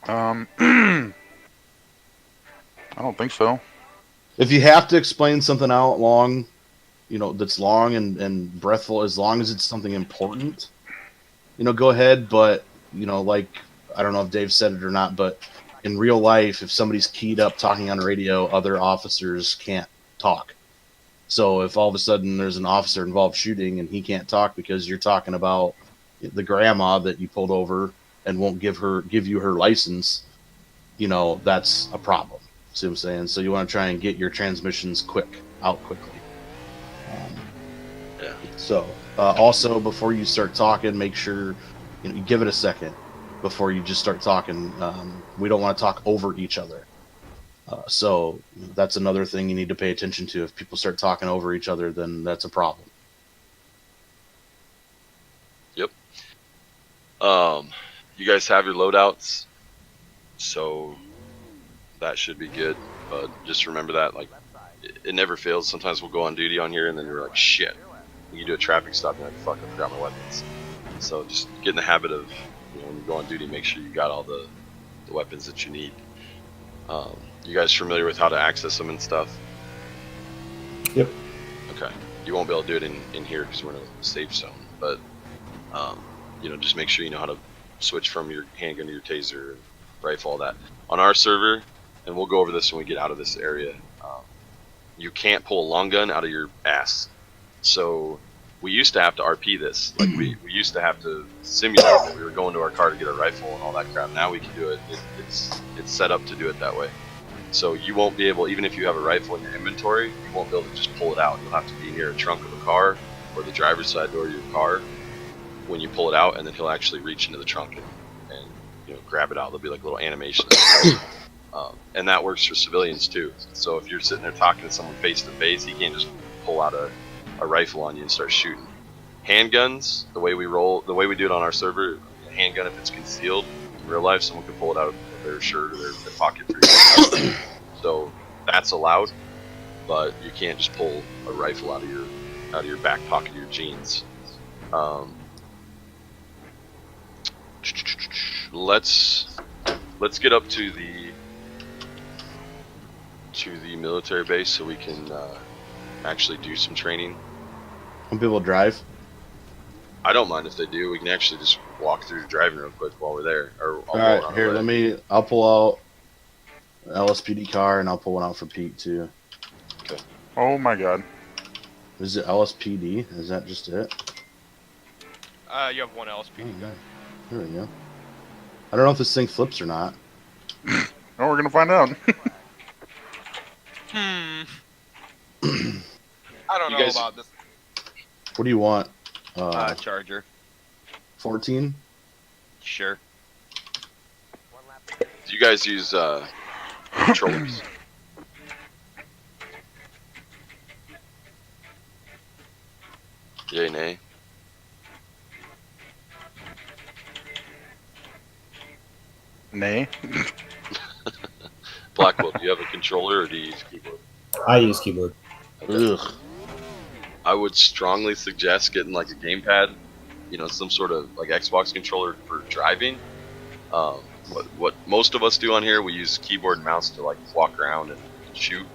I don't think so. If you have to explain something out long, that's long and breathful, as long as it's something important, go ahead. But, like, I don't know if Dave said it or not, but in real life, if somebody's keyed up talking on the radio, other officers can't talk. So if all of a sudden there's an officer involved shooting and he can't talk because you're talking about the grandma that you pulled over and won't give you her license, that's a problem. See what I'm saying? So you want to try and get your transmissions out quickly. Yeah. So also, before you start talking, make sure you give it a second before you just start talking. We don't want to talk over each other. So that's another thing you need to pay attention to. If people start talking over each other, then that's a problem. Yep. You guys have your loadouts, so that should be good. But just remember that, like, it never fails. Sometimes we'll go on duty on here, and then you're like, shit. You do a traffic stop, and you're like, fuck, I forgot my weapons. So just get in the habit of, when you go on duty, make sure you got all the weapons that you need. You guys familiar with how to access them and stuff? Yep. Okay. You won't be able to do it in here because we're in a safe zone, but just make sure you know how to switch from your handgun to your taser and rifle, all that. On our server, and we'll go over this when we get out of this area, you can't pull a long gun out of your ass. So we used to have to RP this. Like, we used to have to simulate that we were going to our car to get a rifle and all that crap. Now we can do it. It's set up to do it that way. So you won't be able, even if you have a rifle in your inventory, you won't be able to just pull it out. You'll have to be near a trunk of a car or the driver's side door of your car when you pull it out, and then he'll actually reach into the trunk and grab it out. There'll be like a little animation. And that works for civilians too. So if you're sitting there talking to someone face to face, he can't just pull out a rifle on you and start shooting. Handguns, the way we do it on our server, a handgun, if it's concealed in real life, someone can pull it out of their shirt or their pocket for you. So that's allowed, but you can't just pull a rifle out of your back pocket of your jeans. Let's get up to the military base so we can actually do some training. When people drive, I don't mind if they do. We can actually just walk through the driving real quick while we're there. Or all right, here, I'll pull out an LSPD car, and I'll pull one out for Pete too. Okay. Oh my god. Is it LSPD? Is that just it? You have one LSPD gun. There we go. I don't know if this thing flips or not. Oh, we're gonna find out. I don't know about this. What do you want? Charger. 14? Sure. Do you guys use controllers? Yay, nay? Nay. Blackwell, do you have a controller or do you use keyboard? I use keyboard. Okay. Ugh. I would strongly suggest getting like a gamepad, some sort of like Xbox controller for driving. What most of us do on here, we use keyboard and mouse to like walk around and shoot,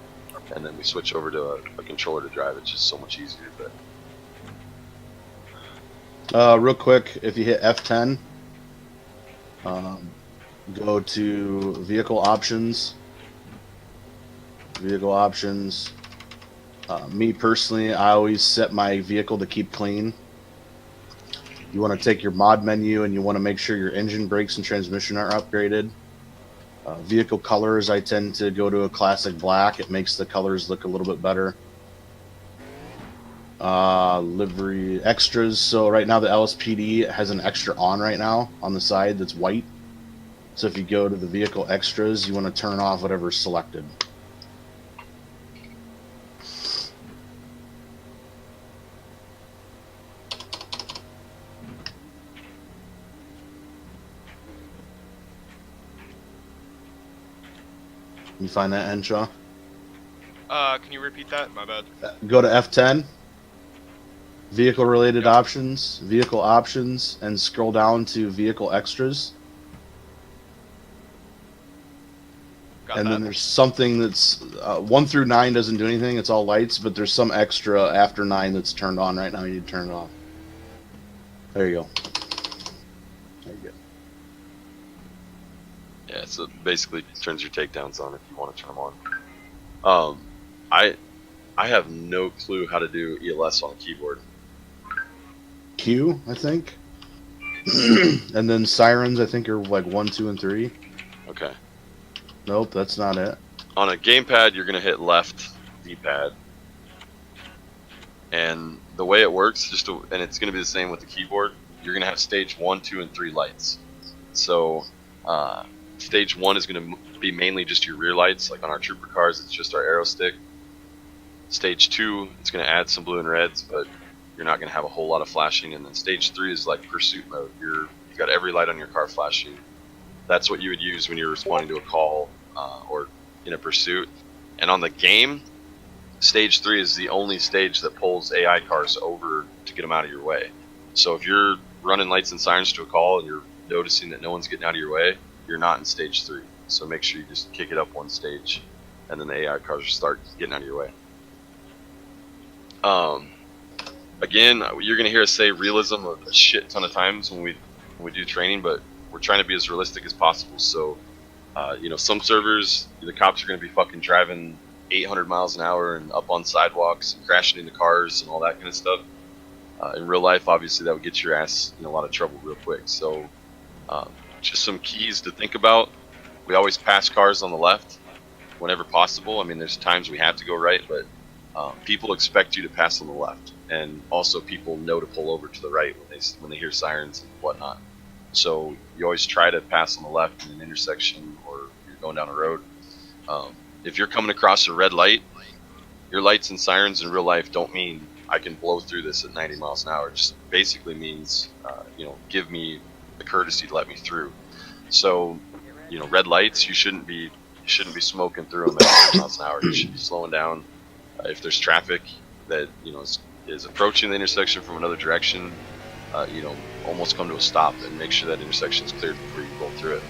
and then we switch over to a controller to drive. It's just so much easier. But real quick, if you hit F10, go to vehicle options. Me personally, I always set my vehicle to keep clean. You want to take your mod menu and you want to make sure your engine, brakes, and transmission are upgraded. Vehicle colors, I tend to go to a classic black. It makes the colors look a little bit better. Livery extras. So right now the LSPD has an extra on right now on the side that's white. So if you go to the vehicle extras, you want to turn off whatever's selected. You find that, Henshaw? Can you repeat that? My bad. Go to F10, vehicle-related options, vehicle options, and scroll down to vehicle extras. Got and that. then there's something that's 1 through 9 doesn't do anything. It's all lights, but there's some extra after 9 that's turned on right now. You need to turn it off. There you go. There you go. Yeah, so it basically turns your takedowns on if you want to turn them on. I have no clue how to do ELS on a keyboard. Q, I think. And then sirens, I think, are like 1, 2, and 3. Okay. Nope, that's not it. On a gamepad, you're gonna hit left D-pad, and the way it works, and it's gonna be the same with the keyboard. You're gonna have stage 1, 2, and 3 lights. So stage 1 is gonna be mainly just your rear lights. Like on our trooper cars, it's just our arrow stick. Stage 2, it's gonna add some blue and reds, but you're not gonna have a whole lot of flashing. And then stage 3 is like pursuit mode. You've got every light on your car flashing. That's what you would use when you're responding to a call or in a pursuit. And on the game, stage 3 is the only stage that pulls AI cars over to get them out of your way. So if you're running lights and sirens to a call and you're noticing that no one's getting out of your way, you're not in stage 3. So make sure you just kick it up one stage, and then the AI cars will start getting out of your way. Again, you're going to hear us say realism a shit ton of times when we do training, but we're trying to be as realistic as possible. So, some servers, the cops are going to be fucking driving 800 miles an hour and up on sidewalks and crashing into cars and all that kind of stuff. In real life, obviously, that would get your ass in a lot of trouble real quick. So, just some keys to think about. We always pass cars on the left whenever possible. I mean, there's times we have to go right, but people expect you to pass on the left. And also people know to pull over to the right when they hear sirens and whatnot. So you always try to pass on the left in an intersection or you're going down a road. If you're coming across a red light, your lights and sirens in real life don't mean I can blow through this at 90 miles an hour. It just basically means, give me the courtesy to let me through. So, red lights, you shouldn't be smoking through them at 90 miles an hour. You should be slowing down. If there's traffic that is approaching the intersection from another direction, almost come to a stop and make sure that intersection is cleared before you roll through it.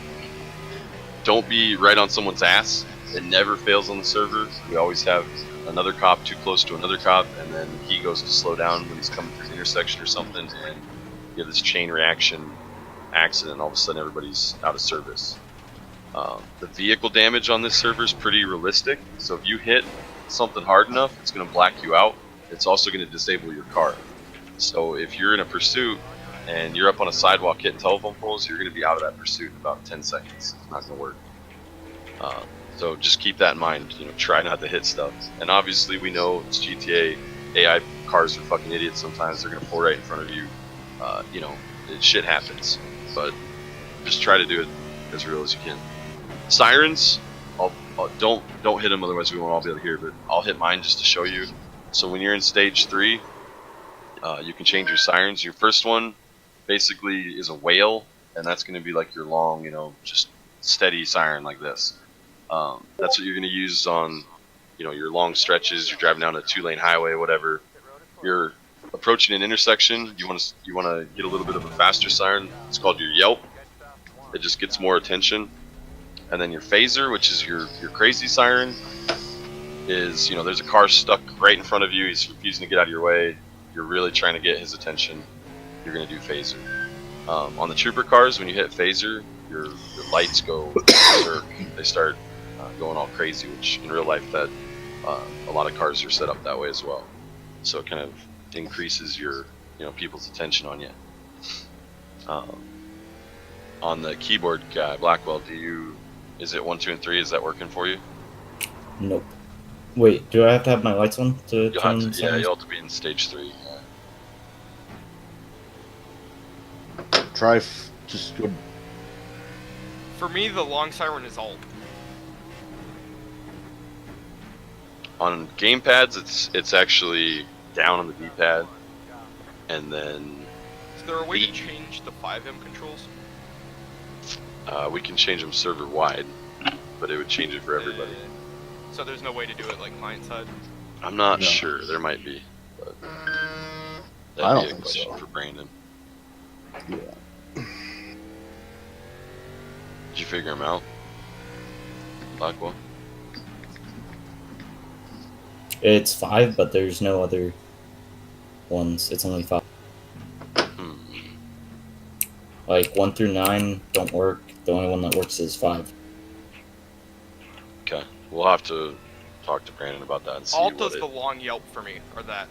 Don't be right on someone's ass. It never fails on the server. We always have another cop too close to another cop, and then he goes to slow down when he's coming through the intersection or something, and you have this chain reaction accident. All of a sudden, everybody's out of service. The vehicle damage on this server is pretty realistic. So if you hit something hard enough, it's going to black you out. It's also going to disable your car. So if you're in a pursuit and you're up on a sidewalk hitting telephone poles, you're going to be out of that pursuit in about 10 seconds. It's not going to work. So just keep that in mind. Try not to hit stuff. And obviously, we know it's GTA. AI cars are fucking idiots. Sometimes they're going to pull right in front of you. Shit happens. But just try to do it as real as you can. Sirens, don't hit them, otherwise we won't all be able to hear. But I'll hit mine just to show you. So when you're in stage 3, you can change your sirens. Your first one basically is a wail, and that's going to be like your long, just steady siren like this. That's what you're going to use on, your long stretches. You're driving down a 2-lane highway, whatever. You're approaching an intersection. You want to get a little bit of a faster siren. It's called your yelp. It just gets more attention. And then your phaser, which is your crazy siren, is there's a car stuck right in front of you. He's refusing to get out of your way. You're really trying to get his attention. You're going to do phaser. On the trooper cars, when you hit phaser, your lights go berserk. They start going all crazy, which in real life that a lot of cars are set up that way as well. So it kind of increases your people's attention on you. On the keyboard guy, Blackwell, is it 1, 2, and 3? Is that working for you? Nope. Wait, do I have to have my lights on to You'll turn have to, sirens? you'll have to be in stage 3. Try just go. For me, the long siren is alt. On gamepads, it's actually down on the D-pad, and then Is there a way to change the 5M controls? we can change them server-wide, but it would change it for everybody. So there's no way to do it like client side? I'm not No. sure. There might be, but I that'd don't be a think question so. for Brandon. Yeah. Did you figure them out? Blackwell? It's 5, but there's no other ones. It's only 5. Hmm. Like 1 through 9 don't work. The only one that works is 5. Okay. We'll have to talk to Brandon about that and see Alt what does the long yelp for me, or that.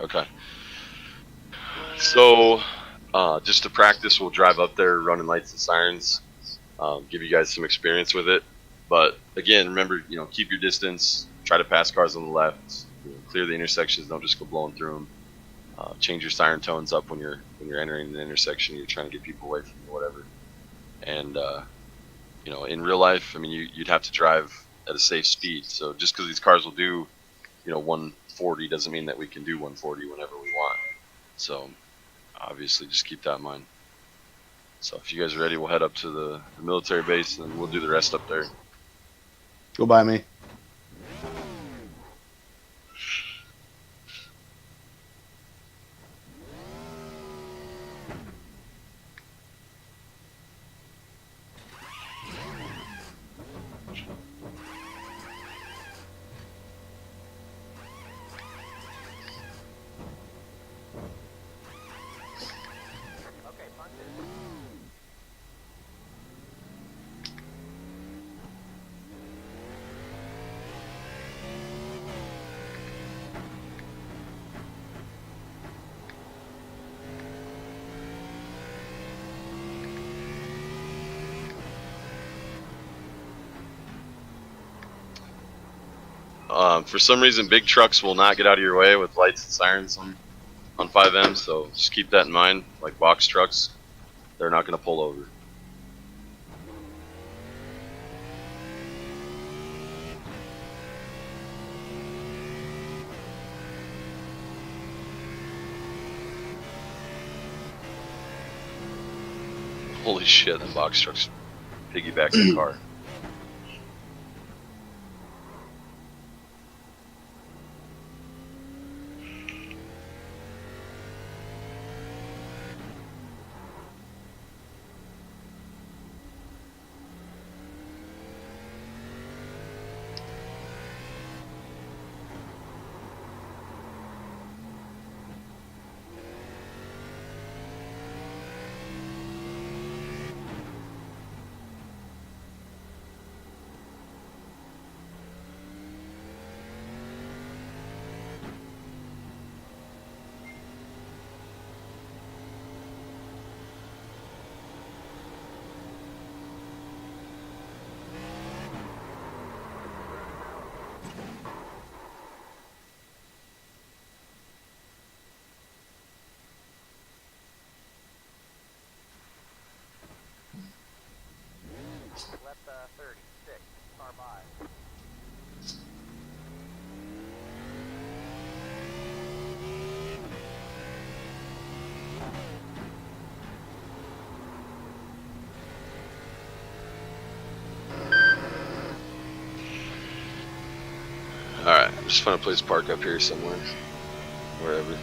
Okay. So, just to practice, we'll drive up there running lights and sirens, give you guys some experience with it. But again, remember, keep your distance. Try to pass cars on the left. Clear the intersections. Don't just go blowing through them. Change your siren tones up when you're entering an intersection. You're trying to get people away from you, whatever. And in real life, I mean, you'd have to drive at a safe speed. So just because these cars will do, 140 doesn't mean that we can do 140 whenever we want. So obviously, just keep that in mind. So if you guys are ready, we'll head up to the military base, and we'll do the rest up there. Go by me. For some reason, big trucks will not get out of your way with lights and sirens on 5M, so just keep that in mind. Like box trucks, they're not going to pull over. Holy shit, that box truck's piggybacking the car. Left 36, car by. Alright, I'm just find a place to park up here somewhere. Wherever.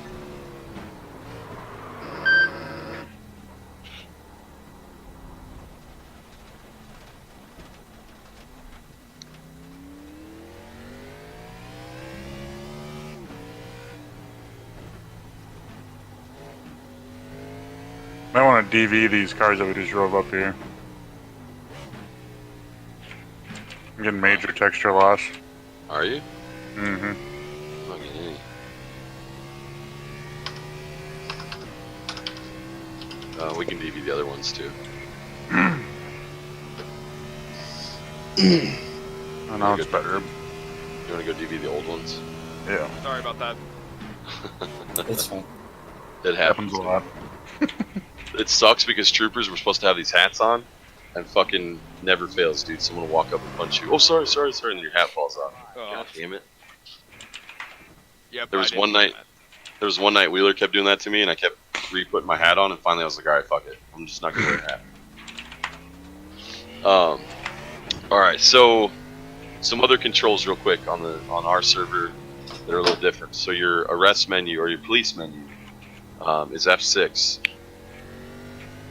Might want to DV these cars that we just drove up here. I'm getting major texture loss. Are you? Mm-hmm. I'm not getting any. We can DV the other ones too. Oh, now it's better. You want to go DV the old ones? Yeah. Sorry about that. It's fine. It happens Happens a lot. It sucks because troopers were supposed to have these hats on, and fucking never fails, dude. Someone will walk up and punch you. Oh, sorry, and then your hat falls off. God damn it. Yep, There was one night Wheeler kept doing that to me, and I kept re-putting my hat on, and finally I was like, alright, fuck it. I'm just not gonna wear a hat. Alright, so some other controls real quick on our server. They're a little different. So your arrest menu or your police menu is F6.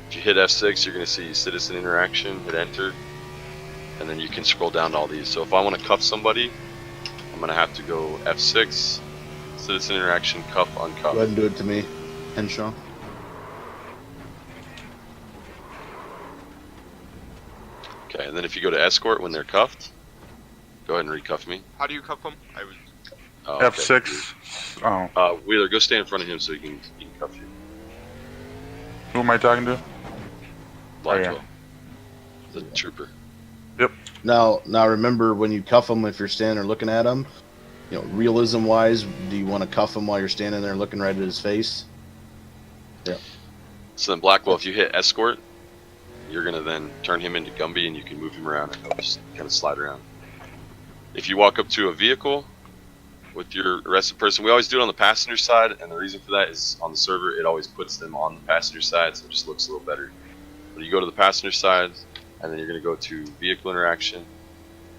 If you hit F6, you're going to see citizen interaction, hit enter, and then you can scroll down to all these. So if I want to cuff somebody, I'm going to have to go F6, citizen interaction, cuff, uncuff. Go ahead and do it to me, Henshaw. Okay, and then if you go to escort when they're cuffed, go ahead and recuff me. How do you cuff them? I was. Oh, okay. F6. Oh, Wheeler, go stand in front of him so he can cuff you. who am I talking to? Blackwell, the trooper. Now remember, when you cuff them, if you're standing there looking at them, you know, realism-wise, do you want to cuff him while you're standing there looking right at his face? Yeah. So then Blackwell, if you hit escort, you're going to then turn him into Gumby and you can move him around and he'll just kind of slide around. If you walk up to a vehicle with your arrested person, we always do it on the passenger side, and the reason for that is on the server, it always puts them on the passenger side, so it just looks a little better. But you go to the passenger side, and then you're going to go to vehicle interaction,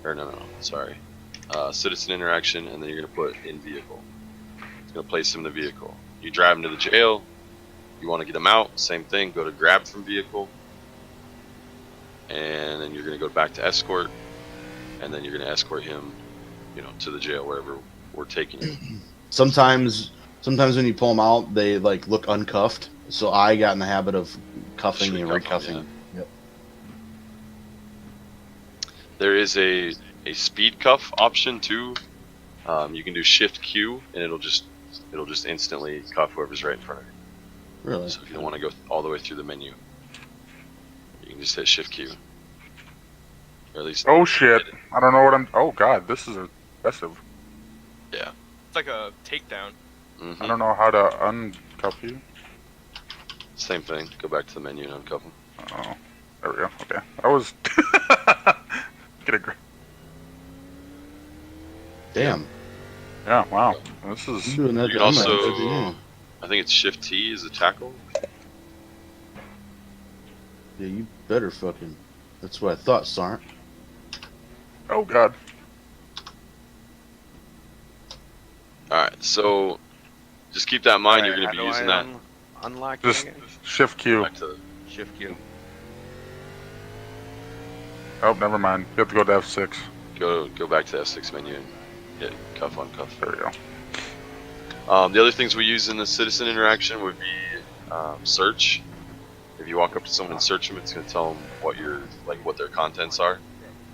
or sorry, citizen interaction, and then you're going to put in vehicle. It's going to place him in the vehicle. You drive him to the jail. You want to get him out, same thing, go to grab from vehicle, and then you're going to go back to escort, and then you're going to escort him, you know, to the jail, wherever we're taking him. Sometimes when you pull them out, they like look uncuffed. So I got in the habit of cuffing and recuffing. Yep. There is a speed cuff option too. You can do Shift Q, and it'll just instantly cuff whoever's right in front of you. Really? So if you don't want to go all the way through the menu, you can just hit Shift Q. Or at least. Oh shit! I don't know what I'm. Oh god, this is aggressive. Yeah. It's like a takedown. Mm-hmm. I don't know how to uncuff you. Same thing. Go back to the menu and uncuff them. Oh, there we go. Okay, I was. Get a. Damn. Yeah. Wow. This I'm is. doing that. You can I'm at the also, end. I think it's Shift T is a tackle. Yeah, you better fucking. That's what I thought, Sarn. Oh god. Alright, so just keep that in mind. You're going to be using that. Unlock Just it again? Shift Q. Back to Shift Q. Oh, never mind. You have to go to F6. go back to the F6 menu and hit cuff on cuff. There we go. The other things we use in the citizen interaction would be search. If you walk up to someone and search them, it's going to tell them what their contents are.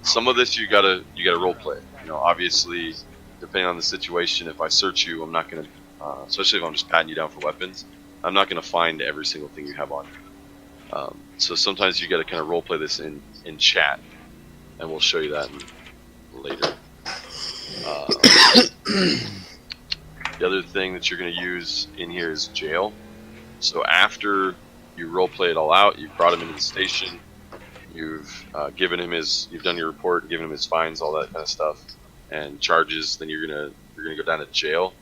Some of this you gotta role play. You know, obviously, depending on the situation, if I search you, I'm not going to, especially if I'm just patting you down for weapons, I'm not going to find every single thing you have on you. So sometimes you got to kind of role play this in chat, and we'll show you that later. The other thing that you're going to use in here is jail. So after you role play it all out, you've brought him into the station, you've given him you've done your report, given him his fines, all that kind of stuff, and charges. Then you're gonna go down to jail,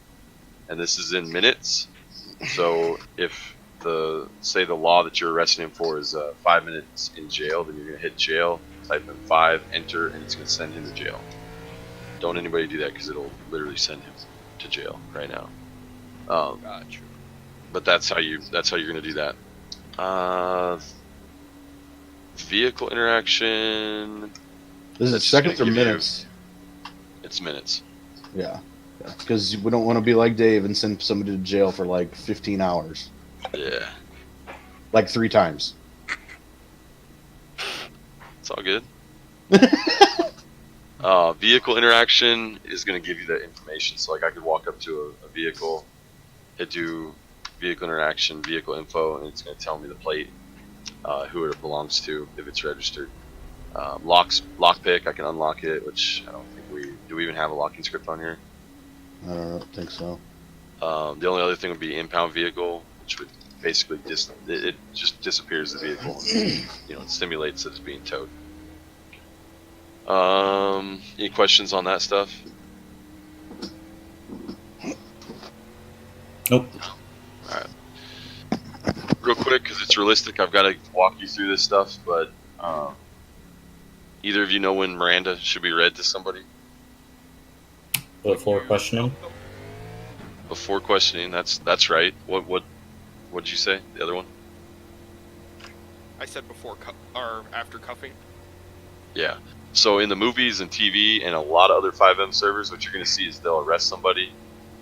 and this is in minutes. So if say the law that you're arresting him for is 5 minutes in jail, then you're gonna hit jail, type in 5, enter, and it's gonna send him to jail. Don't anybody do that because it'll literally send him to jail right now. Gotcha. But that's how you're gonna do that. Vehicle interaction. Is it That's just seconds or gonna give you- minutes? It's minutes. Yeah. Because we don't want to be like Dave and send somebody to jail for like 15 hours. Yeah, Like 3 times. it's all good. Vehicle interaction is going to give you that information. So like I could walk up to a vehicle, hit do vehicle interaction, vehicle info, and it's going to tell me the plate, who it belongs to, if it's registered. Lockpick, I can unlock it, which I don't think do we even have a locking script on here? I don't think so. The only other thing would be impound vehicle, which would basically it just disappears the vehicle. And, it simulates that it's being towed. Any questions on that stuff? Nope. Alright. Real quick, because it's realistic, I've got to walk you through this stuff, but either of you know when Miranda should be read to somebody? Before questioning? Before questioning, that's right. What'd you say? The other one? I said before or after cuffing. Yeah. So in the movies and TV and a lot of other 5M servers, what you're going to see is they'll arrest somebody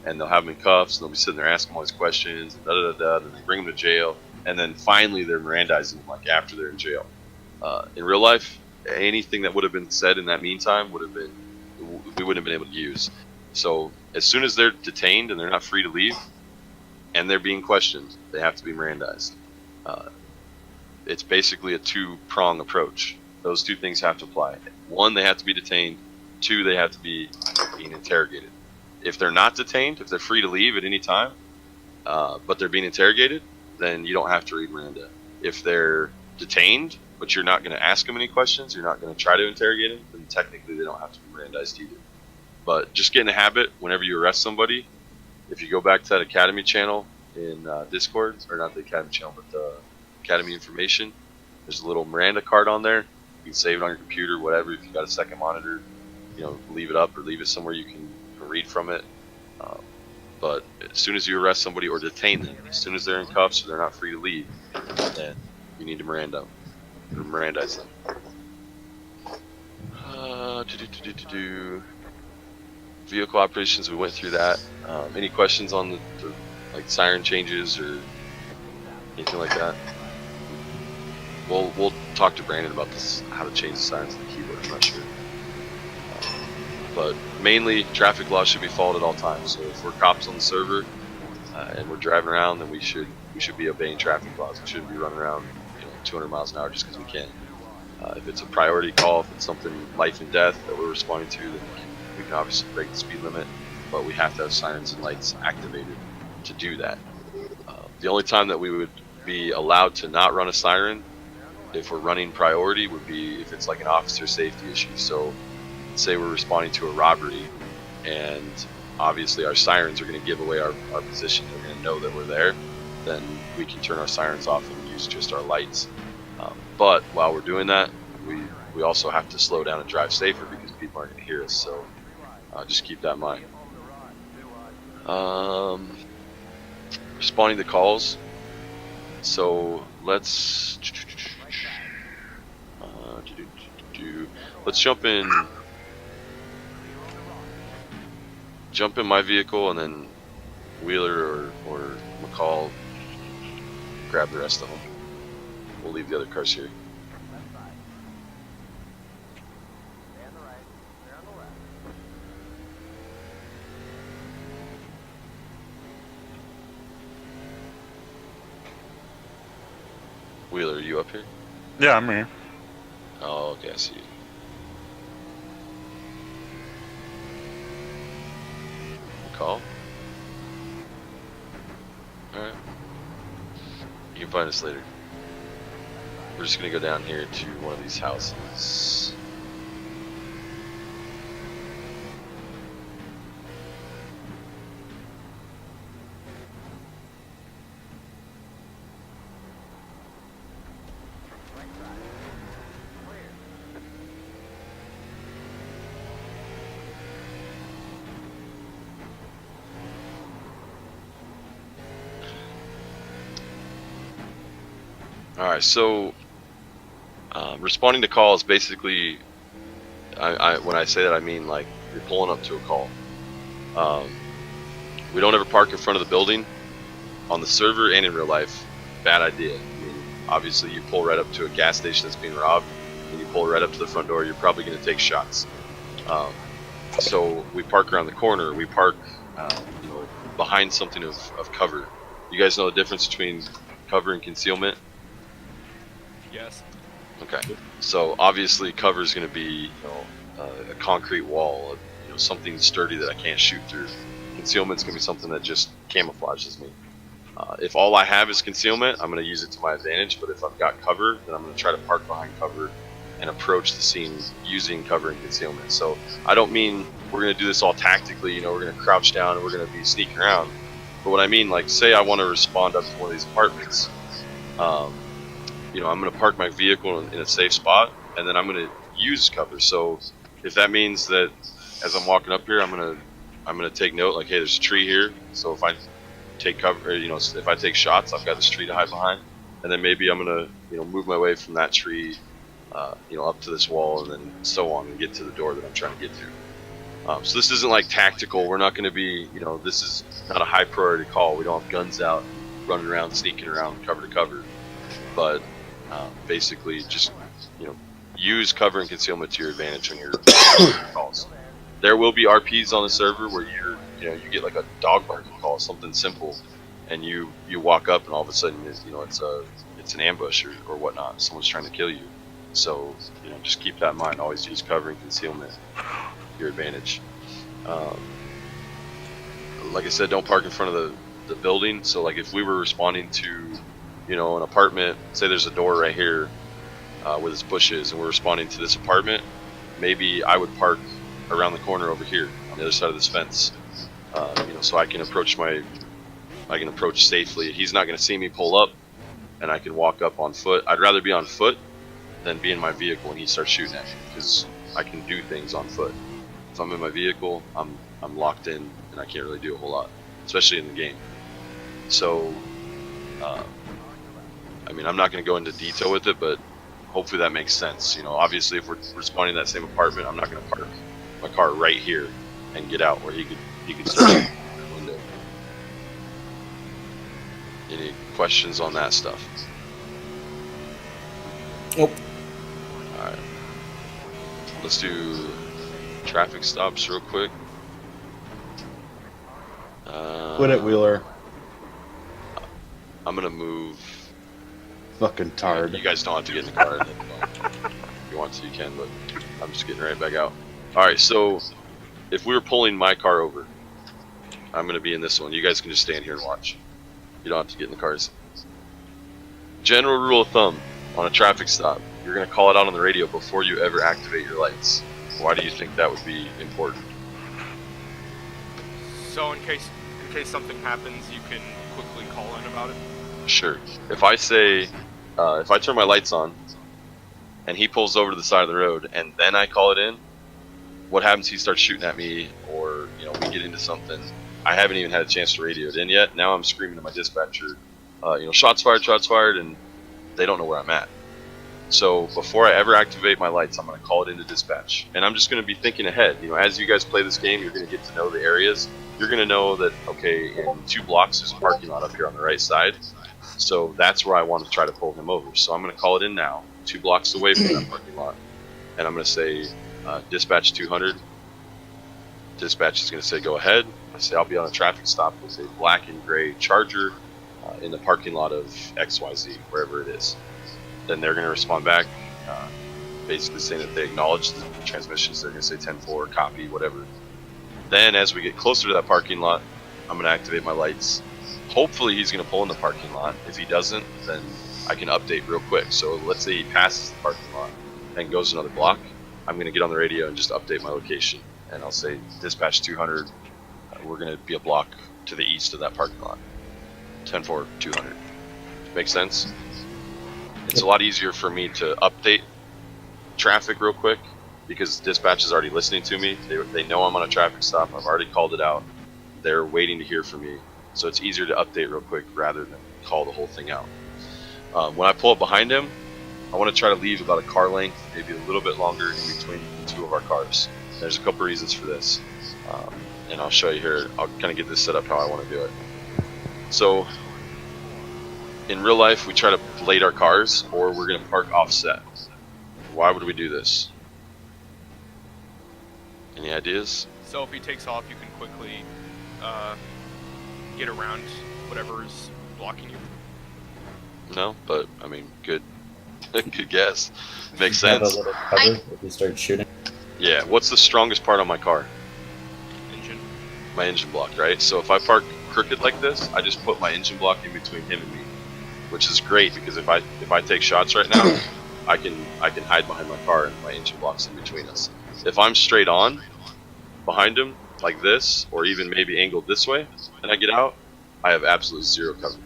and they'll have them in cuffs and they'll be sitting there asking them all these questions and and they bring them to jail and then finally they're Mirandizing them like after they're in jail. In real life, anything that would have been said in that meantime we wouldn't have been able to use. So as soon as they're detained and they're not free to leave and they're being questioned, they have to be Mirandized. It's basically a two-prong approach. Those two things have to apply. One, they have to be detained. Two, they have to be being interrogated. If they're not detained, if they're free to leave at any time, but they're being interrogated, then you don't have to read Miranda. If they're detained, but you're not going to ask them any questions, you're not going to try to interrogate them, then technically they don't have to be Mirandized either. But just get in the habit, whenever you arrest somebody, if you go back to that Academy channel in Discord, or not the Academy channel, but the Academy information, there's a little Miranda card on there. You can save it on your computer, whatever. If you got a second monitor, leave it up or leave it somewhere you can read from it. But as soon as you arrest somebody or detain them, as soon as they're in cuffs or they're not free to leave, then you need to Mirandize them. Vehicle operations, we went through that. Any questions on the like siren changes or anything like that? We'll talk to Brandon about this, how to change the sirens on the keyboard. I'm not sure. But mainly, traffic laws should be followed at all times. So if we're cops on the server and we're driving around, then we should be obeying traffic laws. We shouldn't be running around 200 miles an hour just because we can. If it's a priority call, if it's something life and death that we're responding to, then we can obviously break the speed limit. But we have to have sirens and lights activated to do that. The only time that we would be allowed to not run a siren if we're running priority would be if it's like an officer safety issue. So say we're responding to a robbery and obviously our sirens are going to give away our position. They're going to know that we're there. Then we can turn our sirens off and use just our lights. But while we're doing that, we also have to slow down and drive safer because people aren't going to hear us. So just keep that in mind. Responding to calls. So let's jump in my vehicle and then Wheeler or McCall grab the rest of them. We'll leave the other cars here. Wheeler, are you up here? Yeah, I'm here. Oh, okay, I see you. Call. Alright. You can find us later. We're just gonna go down here to one of these houses. Alright, so responding to calls basically, when I say that I mean like you're pulling up to a call. We don't ever park in front of the building on the server and in real life. Bad idea. I mean, obviously you pull right up to a gas station that's being robbed and you pull right up to the front door, you're probably going to take shots. So we park around the corner. We park behind something of cover. You guys know the difference between cover and concealment? Yes. Okay, so obviously cover is going to be a concrete wall, something sturdy that I can't shoot through. Concealment is going to be something that just camouflages me. If all I have is concealment, I'm going to use it to my advantage, but if I've got cover, then I'm going to try to park behind cover and approach the scene using cover and concealment. So I don't mean we're going to do this all tactically, we're going to crouch down and we're going to be sneaking around. But what I mean, like, say I want to respond up to one of these apartments. I'm going to park my vehicle in a safe spot, and then I'm going to use cover. So if that means that as I'm walking up here, I'm going to I'm gonna take note. Like, hey, there's a tree here, so if I take cover, or, if I take shots, I've got this tree to hide behind, and then maybe I'm gonna move my way from that tree, up to this wall, and then so on, and get to the door that I'm trying to get to. So this isn't like tactical. We're not going to be, this is not a high priority call. We don't have guns out, running around, sneaking around, cover to cover. But basically, just use cover and concealment to your advantage when you're calls. There will be RPs on the server where you get like a dog barking call, something simple, and you walk up and all of a sudden it's an ambush or whatnot. Someone's trying to kill you. So just keep that in mind. Always use cover and concealment to your advantage. Like I said, don't park in front of the building. So like if we were responding to an apartment, say there's a door right here with its bushes, and we're responding to this apartment, maybe I would park around the corner over here on the other side of this fence, so I can approach safely. He's not going to see me pull up, and I can walk up on foot. I'd rather be on foot than be in my vehicle when he starts shooting at me, because I can do things on foot. If I'm in my vehicle, I'm locked in, and I can't really do a whole lot, especially in the game. So, I'm not going to go into detail with it, but hopefully that makes sense. Obviously, if we're responding to that same apartment, I'm not going to park my car right here and get out where he could see the window. Any questions on that stuff? Nope. All right. Let's do traffic stops real quick. Quit it, Wheeler. I'm gonna move. Fucking tired. You guys don't have to get in the car. If you want to, you can, but I'm just getting right back out. Alright, so if we were pulling my car over, I'm going to be in this one. You guys can just stand here and watch. You don't have to get in the cars. General rule of thumb on a traffic stop, you're going to call it out on the radio before you ever activate your lights. Why do you think that would be important? So in case something happens, you can quickly call in about it? Sure. If I say, if I turn my lights on, and he pulls over to the side of the road, and then I call it in, what happens? He starts shooting at me, or we get into something. I haven't even had a chance to radio it in yet. Now I'm screaming to my dispatcher, shots fired, and they don't know where I'm at. So before I ever activate my lights, I'm going to call it into dispatch, and I'm just going to be thinking ahead. As you guys play this game, you're going to get to know the areas. You're going to know that, okay, in 2 blocks there's a parking lot up here on the right side, so that's where I want to try to pull him over. So I'm going to call it in now, 2 blocks away from that parking lot, and I'm going to say, dispatch 200. Dispatch is going to say, go ahead. I say, I'll be on a traffic stop with a black and gray Charger in the parking lot of XYZ, wherever it is. Then they're going to respond back, basically saying that they acknowledge the transmissions. They're going to say 10-4, copy, whatever. Then as we get closer to that parking lot, I'm going to activate my lights. Hopefully he's going to pull in the parking lot. If he doesn't, then I can update real quick. So let's say he passes the parking lot and goes another block. I'm going to get on the radio and just update my location. And I'll say, dispatch 200, we're going to be a block to the east of that parking lot. 10-4, 200. Make sense? It's a lot easier for me to update traffic real quick because dispatch is already listening to me. They know I'm on a traffic stop. I've already called it out. They're waiting to hear from me. So it's easier to update real quick rather than call the whole thing out. When I pull up behind him, I want to try to leave about a car length, maybe a little bit longer in between the 2 of our cars. There's a couple reasons for this, and I'll show you here. I'll kind of get this set up how I want to do it. So in real life, we try to blade our cars, or we're going to park offset. Why would we do this? Any ideas? So if he takes off, you can quickly get around whatever is blocking you. No, but I mean, good guess. Makes Have a sense. little cover if you start shooting. Yeah. What's the strongest part on my car? Engine. My engine block, right? So if I park crooked like this, I just put my engine block in between him and me, which is great because if I take shots right now, I can hide behind my car and my engine block's in between us. If I'm straight on behind him like this, or even maybe angled this way, and I get out, I have absolutely zero cover.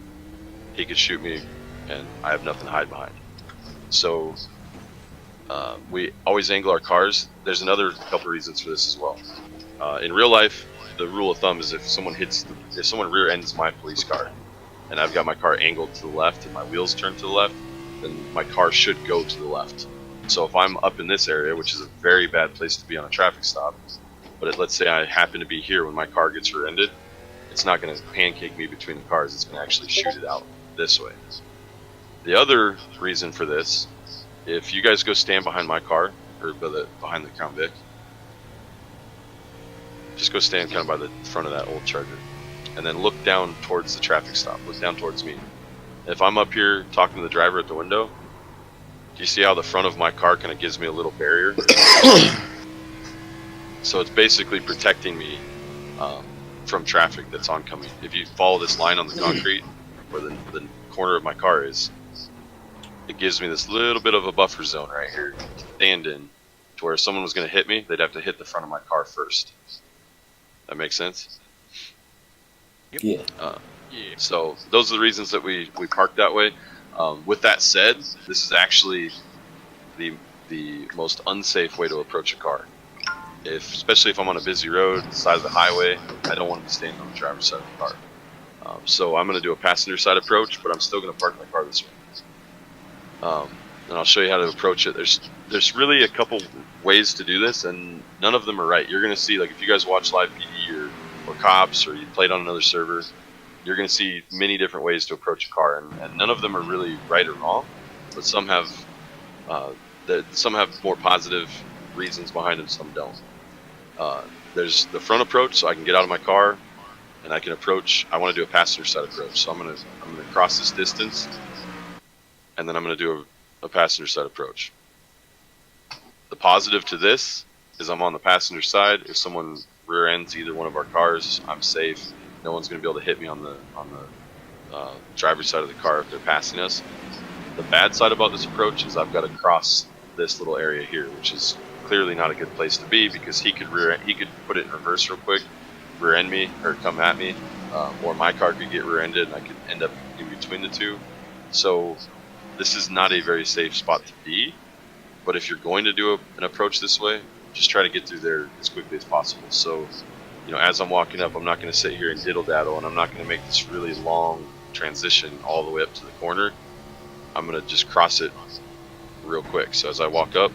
He could shoot me, and I have nothing to hide behind. So we always angle our cars. There's another couple reasons for this as well. In real life, the rule of thumb is if someone rear ends my police car, and I've got my car angled to the left and my wheels turned to the left, then my car should go to the left. So if I'm up in this area, which is a very bad place to be on a traffic stop, but let's say I happen to be here when my car gets rear-ended, it's not going to pancake me between the cars. It's going to actually shoot it out this way. The other reason for this, if you guys go stand behind my car, or behind the Crown Vic, just go stand kind of by the front of that old Charger, and then look down towards the traffic stop. Look down towards me. If I'm up here talking to the driver at the window, do you see how the front of my car kind of gives me a little barrier? So it's basically protecting me from traffic that's oncoming. If you follow this line on the concrete where the corner of my car is, it gives me this little bit of a buffer zone right here to stand in, to where if someone was going to hit me, they'd have to hit the front of my car first. That makes sense? Yeah. Yeah. So those are the reasons that we park that way. With that said, this is actually the most unsafe way to approach a car. Especially if I'm on a busy road, side of the highway, I don't want to be standing on the driver's side of the car. So I'm going to do a passenger side approach, but I'm still going to park my car this way. And I'll show you how to approach it. There's really a couple ways to do this, and none of them are right. You're going to see, like, if you guys watch Live PD or Cops, or you played on another server, you're going to see many different ways to approach a car, and none of them are really right or wrong, but some have more positive reasons behind them, some don't. There's the front approach, so I can get out of my car and I can approach. I want to do a passenger side approach, so I'm gonna cross this distance, and then I'm gonna do a passenger side approach. The positive to this is I'm on the passenger side. If someone rear ends either one of our cars, I'm safe. No one's gonna be able to hit me on the driver's side of the car if they're passing us. The bad side about this approach is I've got to cross this little area here, which is clearly not a good place to be, because he could put it in reverse real quick, rear end me or come at me, or my car could get rear ended and I could end up in between the two. So this is not a very safe spot to be, but if you're going to do an approach this way, just try to get through there as quickly as possible. So, you know, as I'm walking up, I'm not going to sit here and diddle daddle, and I'm not going to make this really long transition all the way up to the corner. I'm going to just cross it real quick. So as I walk up,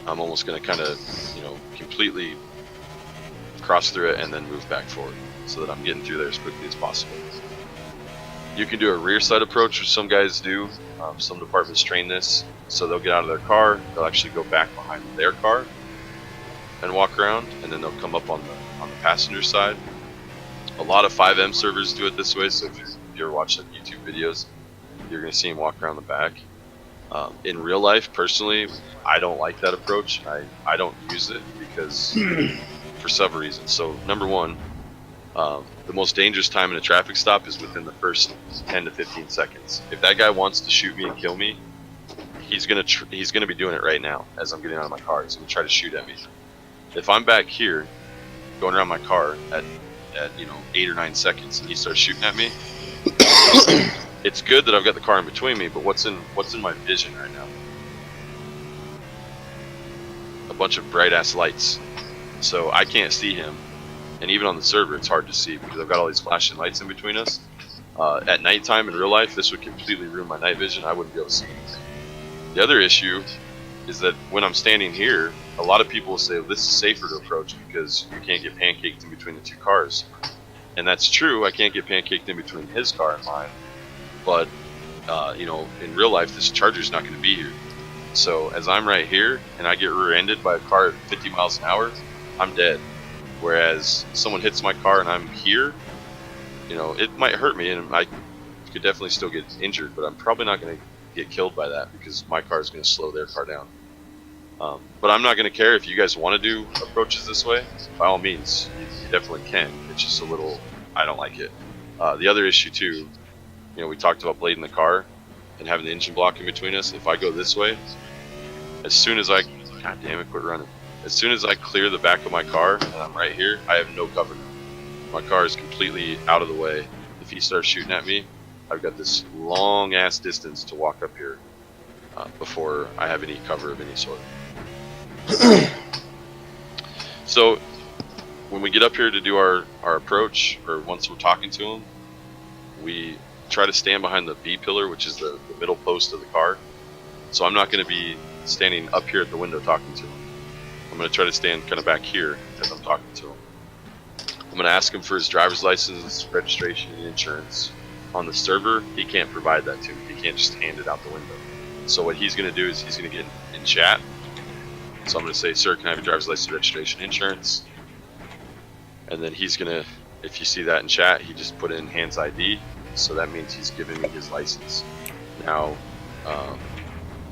I'm almost going to kind of, you know, completely cross through it and then move back forward, so that I'm getting through there as quickly as possible. You can do a rear side approach, which some guys do. Some departments train this, so they'll get out of their car, they'll actually go back behind their car and walk around, and then they'll come up on the passenger side. A lot of 5M servers do it this way, so if you ever watch like YouTube videos, you're going to see them walk around the back. In real life, personally, I don't like that approach. I don't use it because for several reasons. So number one, the most dangerous time in a traffic stop is within the first 10 to 15 seconds. If that guy wants to shoot me and kill me, he's gonna be doing it right now as I'm getting out of my car. He's gonna try to shoot at me. If I'm back here going around my car at 8 or 9 seconds and he starts shooting at me, it's good that I've got the car in between me, but what's in my vision right now? A bunch of bright ass lights. So I can't see him. And even on the server, it's hard to see because I've got all these flashing lights in between us. At nighttime in real life, this would completely ruin my night vision. I wouldn't be able to see anything. The other issue is that when I'm standing here, a lot of people will say, well, this is safer to approach because you can't get pancaked in between the two cars. And that's true. I can't get pancaked in between his car and mine. But, in real life, this Charger's not going to be here. So as I'm right here and I get rear-ended by a car at 50 miles an hour, I'm dead. Whereas someone hits my car and I'm here, it might hurt me and I could definitely still get injured, but I'm probably not going to get killed by that because my car is going to slow their car down. But I'm not going to care if you guys want to do approaches this way. By all means, you definitely can. It's just a little, I don't like it. The other issue too, we talked about blading the car and having the engine block in between us. If I go this way, as soon as God damn it, quit running. As soon as I clear the back of my car and I'm right here, I have no cover. My car is completely out of the way. If he starts shooting at me, I've got this long ass distance to walk up here before I have any cover of any sort. So when we get up here to do our approach, or once we're talking to him, we try to stand behind the B pillar, which is the middle post of the car. So I'm not going to be standing up here at the window talking to him. I'm going to try to stand kind of back here as I'm talking to him. I'm going to ask him for his driver's license, registration, and insurance. On the server, he can't provide that to me. He can't just hand it out the window. So what he's going to do is he's going to get in chat. So I'm going to say, sir, can I have your driver's license, registration, insurance? And then he's going to, if you see that in chat, he just put in hands ID. So that means he's giving me his license. Now,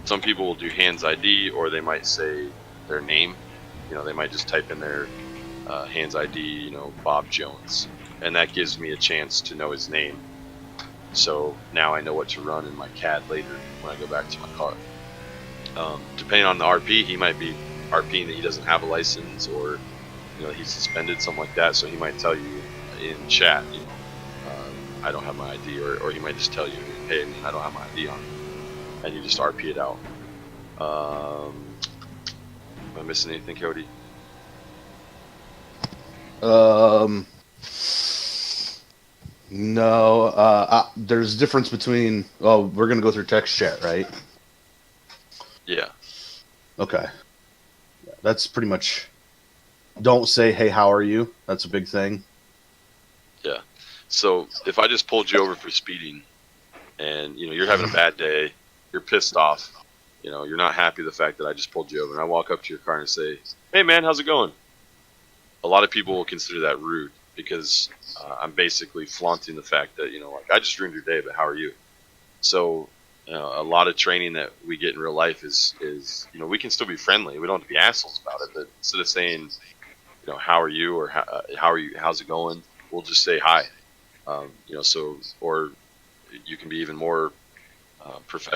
some people will do hands ID, or they might say their name. You know, they might just type in their hands ID, you know, Bob Jones. And that gives me a chance to know his name. So now I know what to run in my CAD later when I go back to my car. Depending on the RP, he might be RPing that he doesn't have a license, or you know, he's suspended, something like that. So he might tell you in chat, you know, I don't have my ID, or he might just tell you, hey, I don't have my ID on, and you just RP it out. Am I missing anything, Cody? No. There's a difference between. Oh, we're gonna go through text chat, right? Yeah. Okay. Yeah, that's pretty much. Don't say, "Hey, how are you?" That's a big thing. Yeah. So if I just pulled you over for speeding, and you know you're having a bad day, you're pissed off, you know you're not happy with the fact that I just pulled you over, and I walk up to your car and say, "Hey, man, how's it going?" A lot of people will consider that rude because I'm basically flaunting the fact that, you know, like, I just ruined your day, but how are you? So a lot of training that we get in real life is you know, we can still be friendly. We don't have to be assholes about it, but instead of saying, you know, how are you, or how are you, how's it going, we'll just say hi. You know, so, or you can be even more professional